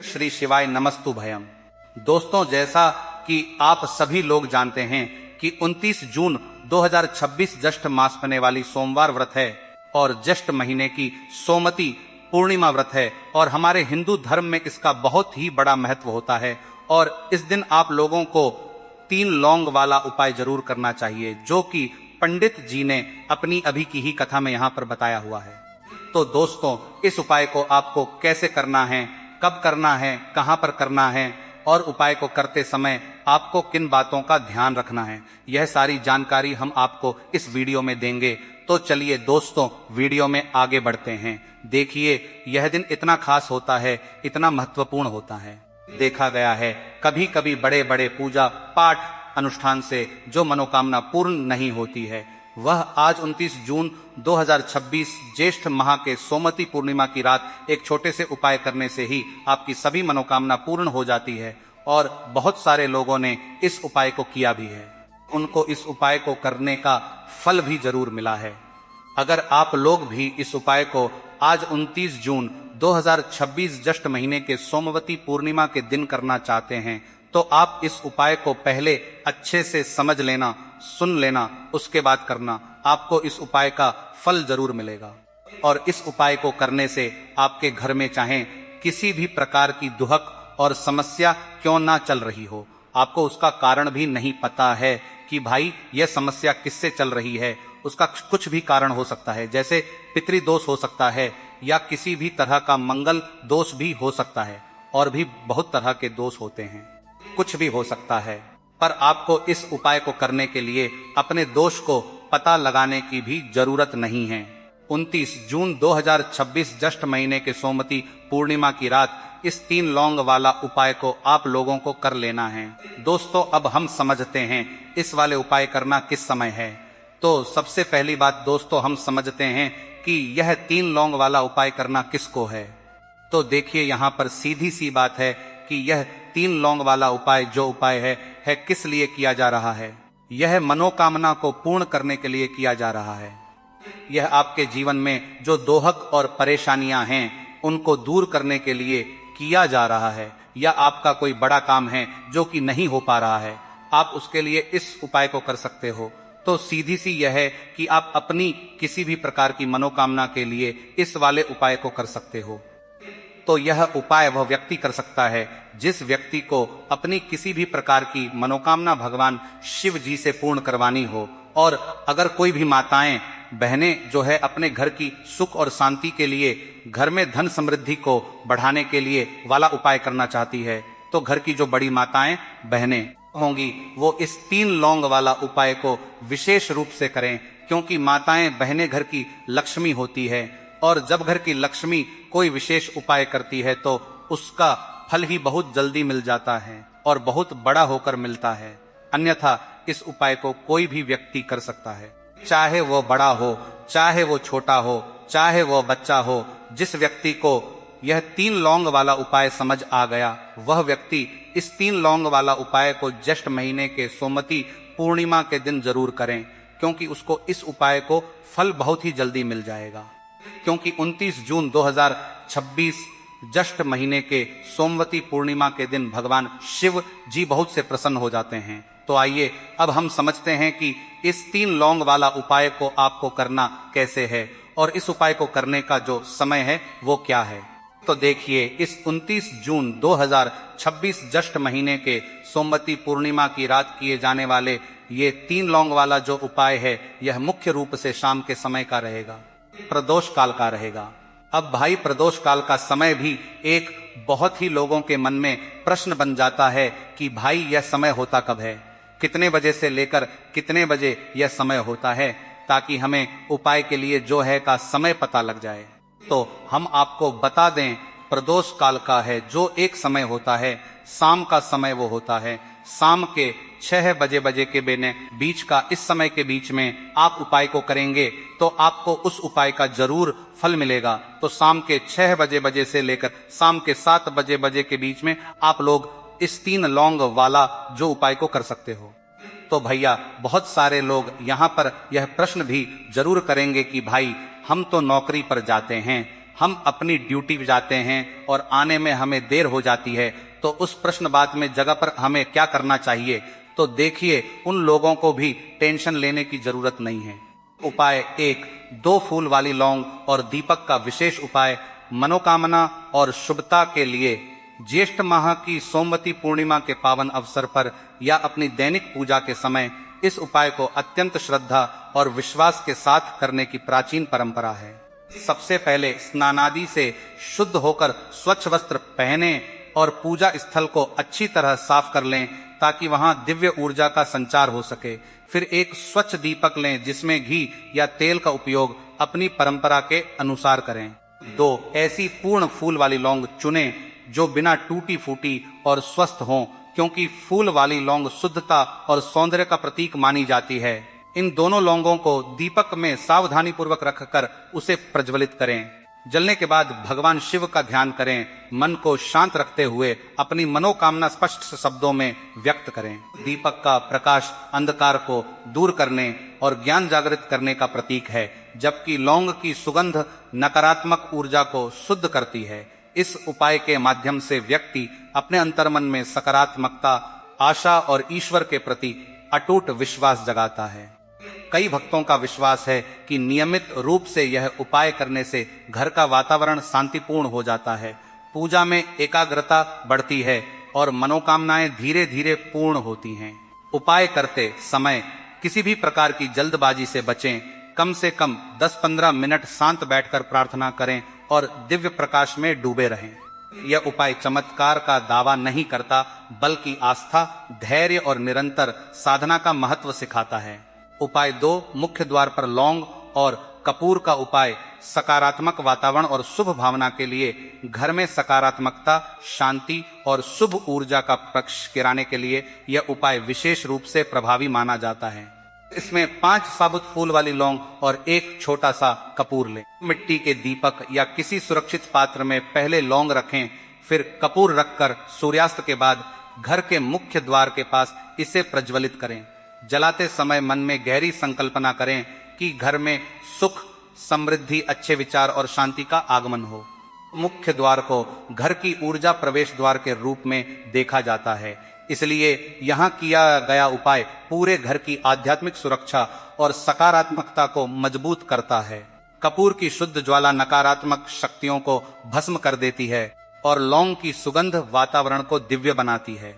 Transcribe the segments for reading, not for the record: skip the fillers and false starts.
श्री शिवाय नमस्तु भयम। दोस्तों, जैसा कि आप सभी लोग जानते हैं कि 29 जून 2026 ज्येष्ठ मास पड़ने वाली सोमवार व्रत है और ज्येष्ठ महीने की सोमवती पूर्णिमा व्रत है और हमारे हिंदू धर्म में इसका बहुत ही बड़ा महत्व होता है। और इस दिन आप लोगों को 3 लौंग वाला उपाय जरूर करना चाहिए, जो कि पंडित जी ने अपनी अभी की ही कथा में यहाँ पर बताया हुआ है। तो दोस्तों, इस उपाय को आपको कैसे करना है, कब करना है, कहां पर करना है और उपाय को करते समय आपको किन बातों का ध्यान रखना है, यह सारी जानकारी हम आपको इस वीडियो में देंगे। तो चलिए दोस्तों, वीडियो में आगे बढ़ते हैं। देखिए, यह दिन इतना खास होता है, इतना महत्वपूर्ण होता है। देखा गया है कभी कभी बड़े बड़े पूजा पाठ अनुष्ठान से जो मनोकामना पूर्ण नहीं होती है, वह आज 29 जून 2026 ज्येष्ठ माह के सोमवती पूर्णिमा की रात एक छोटे से उपाय करने से ही आपकी सभी मनोकामना पूर्ण हो जाती है। और बहुत सारे लोगों ने इस उपाय को किया भी है, उनको इस उपाय को करने का फल भी जरूर मिला है। अगर आप लोग भी इस उपाय को आज 29 जून 2026 ज्येष्ठ महीने के सोमवती पूर्णिमा के दिन करना चाहते हैं, तो आप इस उपाय को पहले अच्छे से समझ लेना, सुन लेना, उसके बाद करना। आपको इस उपाय का फल जरूर मिलेगा। और इस उपाय को करने से आपके घर में चाहे किसी भी प्रकार की दुहक और समस्या क्यों ना चल रही हो, आपको उसका कारण भी नहीं पता है कि भाई यह समस्या किससे चल रही है, उसका कुछ भी कारण हो सकता है, जैसे पितृदोष हो सकता है या किसी भी तरह का मंगल दोष भी हो सकता है, और भी बहुत तरह के दोष होते हैं, कुछ भी हो सकता है। पर आपको इस उपाय को करने के लिए अपने दोष को पता लगाने की भी जरूरत नहीं है। 29 जून 2026 ज्येष्ठ महीने के सोमवती पूर्णिमा की रात इस 3 लौंग वाला उपाय को आप लोगों को कर लेना है। दोस्तों, अब हम समझते हैं इस वाले उपाय करना किस समय है। तो सबसे पहली बात दोस्तों, हम समझते हैं कि यह 3 लौंग वाला उपाय करना किसको है। तो देखिए, यहाँ पर सीधी सी बात है कि यह 3 लौंग वाला उपाय जो उपाय है किस लिए किया जा रहा है। यह मनोकामना को पूर्ण करने के लिए किया जा रहा है। यह आपके जीवन में जो दोहक और परेशानियां हैं उनको दूर करने के लिए किया जा रहा है, या आपका कोई बड़ा काम है जो कि नहीं हो पा रहा है, आप उसके लिए इस उपाय को कर सकते हो। तो सीधी सी यह है कि आप अपनी किसी भी प्रकार की मनोकामना के लिए इस वाले उपाय को कर सकते हो। तो यह उपाय वह व्यक्ति कर सकता है जिस व्यक्ति को अपनी किसी भी प्रकार की मनोकामना भगवान शिव जी से पूर्ण करवानी हो। और अगर कोई भी माताएं बहनें जो है अपने घर की सुख और शांति के लिए, घर में धन समृद्धि को बढ़ाने के लिए वाला उपाय करना चाहती है, तो घर की जो बड़ी माताएं बहनें होंगी वो इस 3 लौंग वाला उपाय को विशेष रूप से करें, क्योंकि माताएं बहनें घर की लक्ष्मी होती है। और जब घर की लक्ष्मी कोई विशेष उपाय करती है तो उसका फल ही बहुत जल्दी मिल जाता है और बहुत बड़ा होकर मिलता है। अन्यथा इस उपाय को कोई भी व्यक्ति कर सकता है, चाहे वो बड़ा हो, चाहे वो छोटा हो, चाहे वो बच्चा हो। जिस व्यक्ति को यह 3 लौंग वाला उपाय समझ आ गया, वह व्यक्ति इस 3 लौंग वाला उपाय को ज्येष्ठ महीने के सोमवती पूर्णिमा के दिन जरूर करें, क्योंकि उसको इस उपाय को फल बहुत ही जल्दी मिल जाएगा। क्योंकि 29 जून 2026 ज्येष्ठ महीने के सोमवती पूर्णिमा के दिन भगवान शिव जी बहुत से प्रसन्न हो जाते हैं। तो आइए अब हम समझते हैं कि इस 3 लौंग वाला उपाय को आपको करना कैसे है और इस उपाय को करने का जो समय है वो क्या है। तो देखिए, इस 29 जून 2026 ज्येष्ठ महीने के सोमवती पूर्णिमा की रात किए जाने वाले ये 3 लौंग वाला जो उपाय है, यह मुख्य रूप से शाम के समय का रहेगा, प्रदोष काल का रहेगा। अब भाई, प्रदोष काल का समय भी एक बहुत ही लोगों के मन में प्रश्न बन जाता है कि भाई यह समय होता कब है, कितने बजे से लेकर कितने बजे यह समय होता है, ताकि हमें उपाय के लिए जो है का समय पता लग जाए। तो हम आपको बता दें, प्रदोष काल का है जो एक समय होता है, शाम का समय वो होता है। शाम के 6 बजे के बीच का, इस समय के बीच में आप उपाय को करेंगे तो आपको उस उपाय का जरूर फल मिलेगा। तो शाम के 6 बजे से लेकर शाम के 7 बजे के बीच में आप लोग इस 3 लौंग वाला जो उपाय को कर सकते हो। तो भैया, बहुत सारे लोग यहाँ पर यह प्रश्न भी जरूर करेंगे कि भाई हम तो नौकरी पर जाते हैं, हम अपनी ड्यूटी पे जाते हैं और आने में हमें देर हो जाती है, तो उस प्रश्न बात में जगह पर हमें क्या करना चाहिए? तो देखिए, उन लोगों को भी टेंशन लेने की जरूरत नहीं है। उपाय 1, 2 फूल वाली लौंग और दीपक का विशेष उपाय। मनोकामना और शुभता के लिए ज्येष्ठ माह की सोमवती पूर्णिमा के पावन अवसर पर या अपनी दैनिक पूजा के समय इस उपाय को अत्यंत श्रद्धा और विश्वास के साथ करने की प्राचीन परंपरा है। सबसे पहले स्नानादि से शुद्ध होकर स्वच्छ वस्त्र पहने और पूजा स्थल को अच्छी तरह साफ कर लें ताकि वहां दिव्य ऊर्जा का संचार हो सके। फिर एक स्वच्छ दीपक लें जिसमें घी या तेल का उपयोग अपनी परंपरा के अनुसार करें। 2, ऐसी पूर्ण फूल वाली लौंग चुनें जो बिना टूटी फूटी और स्वस्थ हों, क्योंकि फूल वाली लौंग शुद्धता और सौंदर्य का प्रतीक मानी जाती है। इन दोनों लौंगों को दीपक में सावधानी पूर्वक रखकर उसे प्रज्वलित करें। जलने के बाद भगवान शिव का ध्यान करें। मन को शांत रखते हुए अपनी मनोकामना स्पष्ट शब्दों में व्यक्त करें। दीपक का प्रकाश अंधकार को दूर करने और ज्ञान जागृत करने का प्रतीक है, जबकि लौंग की सुगंध नकारात्मक ऊर्जा को शुद्ध करती है। इस उपाय के माध्यम से व्यक्ति अपने अंतर्मन में सकारात्मकता, आशा और ईश्वर के प्रति अटूट विश्वास जगाता है। कई भक्तों का विश्वास है कि नियमित रूप से यह उपाय करने से घर का वातावरण शांतिपूर्ण हो जाता है, पूजा में एकाग्रता बढ़ती है और मनोकामनाएं धीरे धीरे पूर्ण होती हैं। उपाय करते समय किसी भी प्रकार की जल्दबाजी से बचें। कम से कम 10-15 मिनट शांत बैठकर प्रार्थना करें और दिव्य प्रकाश में डूबे रहें। यह उपाय चमत्कार का दावा नहीं करता, बल्कि आस्था, धैर्य और निरंतर साधना का महत्व सिखाता है। उपाय 2, मुख्य द्वार पर लौंग और कपूर का उपाय। सकारात्मक वातावरण और शुभ भावना के लिए घर में सकारात्मकता, शांति और शुभ ऊर्जा का पक्ष गिराने के लिए यह उपाय विशेष रूप से प्रभावी माना जाता है। इसमें 5 साबुत फूल वाली लौंग और 1 छोटा सा कपूर लें। मिट्टी के दीपक या किसी सुरक्षित पात्र में पहले लौंग रखें, फिर कपूर रखकर सूर्यास्त के बाद घर के मुख्य द्वार के पास इसे प्रज्वलित करें। जलाते समय मन में गहरी संकल्पना करें कि घर में सुख, समृद्धि, अच्छे विचार और शांति का आगमन हो। मुख्य द्वार को घर की ऊर्जा प्रवेश द्वार के रूप में देखा जाता है, इसलिए यहाँ किया गया उपाय पूरे घर की आध्यात्मिक सुरक्षा और सकारात्मकता को मजबूत करता है। कपूर की शुद्ध ज्वाला नकारात्मक शक्तियों को भस्म कर देती है और लौंग की सुगंध वातावरण को दिव्य बनाती है।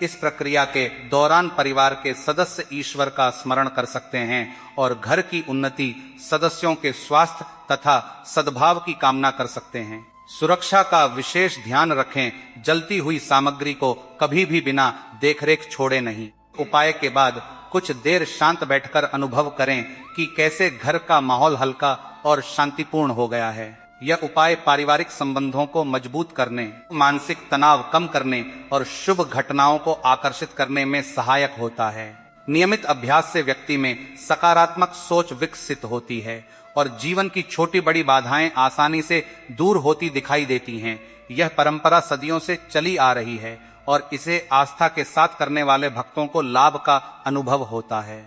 इस प्रक्रिया के दौरान परिवार के सदस्य ईश्वर का स्मरण कर सकते हैं और घर की उन्नति, सदस्यों के स्वास्थ्य तथा सद्भाव की कामना कर सकते हैं। सुरक्षा का विशेष ध्यान रखें। जलती हुई सामग्री को कभी भी बिना देखरेख छोड़े नहीं। उपाय के बाद कुछ देर शांत बैठकर अनुभव करें कि कैसे घर का माहौल हल्का और शांतिपूर्ण हो गया है। यह उपाय पारिवारिक संबंधों को मजबूत करने, मानसिक तनाव कम करने और शुभ घटनाओं को आकर्षित करने में सहायक होता है। नियमित अभ्यास से व्यक्ति में सकारात्मक सोच विकसित होती है और जीवन की छोटी बड़ी बाधाएं आसानी से दूर होती दिखाई देती हैं। यह परंपरा सदियों से चली आ रही है और इसे आस्था के साथ करने वाले भक्तों को लाभ का अनुभव होता है।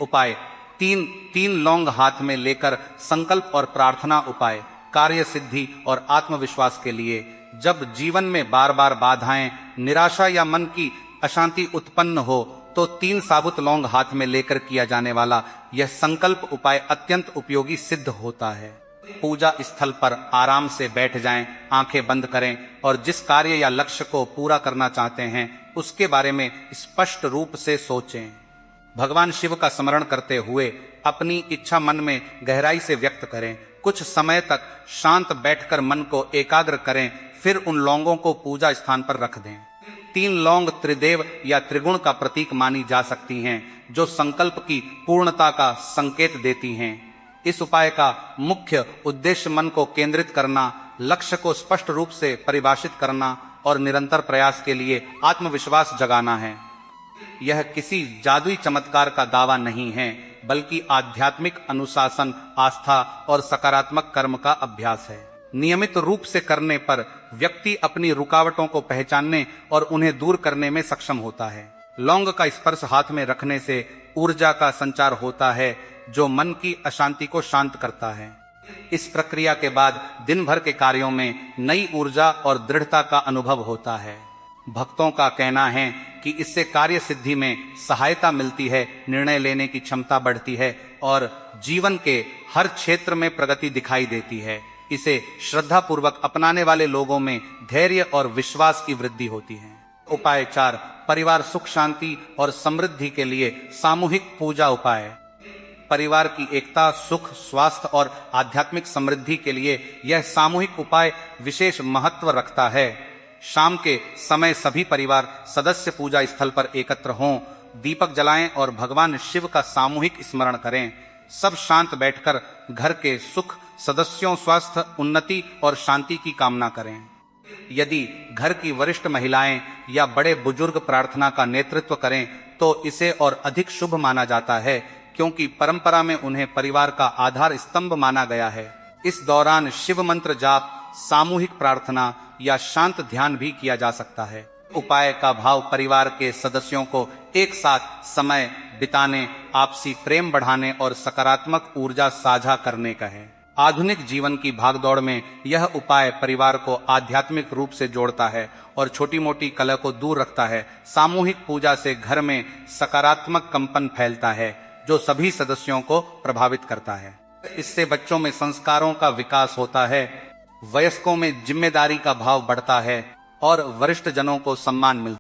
उपाय 3 लौंग हाथ में लेकर संकल्प और प्रार्थना उपाय। कार्य सिद्धि और आत्मविश्वास के लिए जब जीवन में बार बार बाधाएं, निराशा या मन की अशांति उत्पन्न हो तो 3 साबुत लौंग हाथ में लेकर किया जाने वाला यह संकल्प उपाय अत्यंत उपयोगी सिद्ध होता है। पूजा स्थल पर आराम से बैठ जाएं, आंखें बंद करें और जिस कार्य या लक्ष्य को पूरा करना चाहते हैं उसके बारे में स्पष्ट रूप से सोचें। भगवान शिव का स्मरण करते हुए अपनी इच्छा मन में गहराई से व्यक्त करें। कुछ समय तक शांत बैठकर मन को एकाग्र करें, फिर उन लौंगों को पूजा स्थान पर रख दें। 3 लौंग त्रिदेव या त्रिगुण का प्रतीक मानी जा सकती हैं, जो संकल्प की पूर्णता का संकेत देती हैं। इस उपाय का मुख्य उद्देश्य मन को केंद्रित करना, लक्ष्य को स्पष्ट रूप से परिभाषित करना और निरंतर प्रयास के लिए आत्मविश्वास जगाना है। यह किसी जादुई चमत्कार का दावा नहीं है, बल्कि आध्यात्मिक अनुशासन, आस्था और सकारात्मक कर्म का अभ्यास है। नियमित रूप से करने पर व्यक्ति अपनी रुकावटों को पहचानने और उन्हें दूर करने में सक्षम होता है। लौंग का स्पर्श हाथ में रखने से ऊर्जा का संचार होता है, जो मन की अशांति को शांत करता है। इस प्रक्रिया के बाद दिन भर के कार्यों में नई ऊर्जा और दृढ़ता का अनुभव होता है। भक्तों का कहना है कि इससे कार्य सिद्धि में सहायता मिलती है, निर्णय लेने की क्षमता बढ़ती है और जीवन के हर क्षेत्र में प्रगति दिखाई देती है। इसे श्रद्धा पूर्वक अपनाने वाले लोगों में धैर्य और विश्वास की वृद्धि होती है। उपाय 4, परिवार सुख शांति और समृद्धि के लिए सामूहिक पूजा उपाय। परिवार की एकता, सुख, स्वास्थ्य और आध्यात्मिक समृद्धि के लिए यह सामूहिक उपाय विशेष महत्व रखता है। शाम के समय सभी परिवार सदस्य पूजा स्थल पर एकत्र हों, दीपक जलाएं और भगवान शिव का सामूहिक स्मरण करें। सब शांत बैठकर घर के सुख, सदस्यों, स्वास्थ्य, उन्नति और शांति की कामना करें। यदि घर की वरिष्ठ महिलाएं या बड़े बुजुर्ग प्रार्थना का नेतृत्व करें तो इसे और अधिक शुभ माना जाता है, क्योंकि परंपरा में उन्हें परिवार का आधार स्तंभ माना गया है। इस दौरान शिव मंत्र जाप, सामूहिक प्रार्थना या शांत ध्यान भी किया जा सकता है। उपाय का भाव परिवार के सदस्यों को एक साथ समय बिताने, आपसी प्रेम बढ़ाने और सकारात्मक ऊर्जा साझा करने का है। आधुनिक जीवन की भागदौड़ में यह उपाय परिवार को आध्यात्मिक रूप से जोड़ता है और छोटी मोटी कलह को दूर रखता है। सामूहिक पूजा से घर में सकारात्मक कंपन फैलता है जो सभी सदस्यों को प्रभावित करता है। इससे बच्चों में संस्कारों का विकास होता है, वयस्कों में जिम्मेदारी का भाव बढ़ता है और वरिष्ठ जनों को सम्मान मिलता है।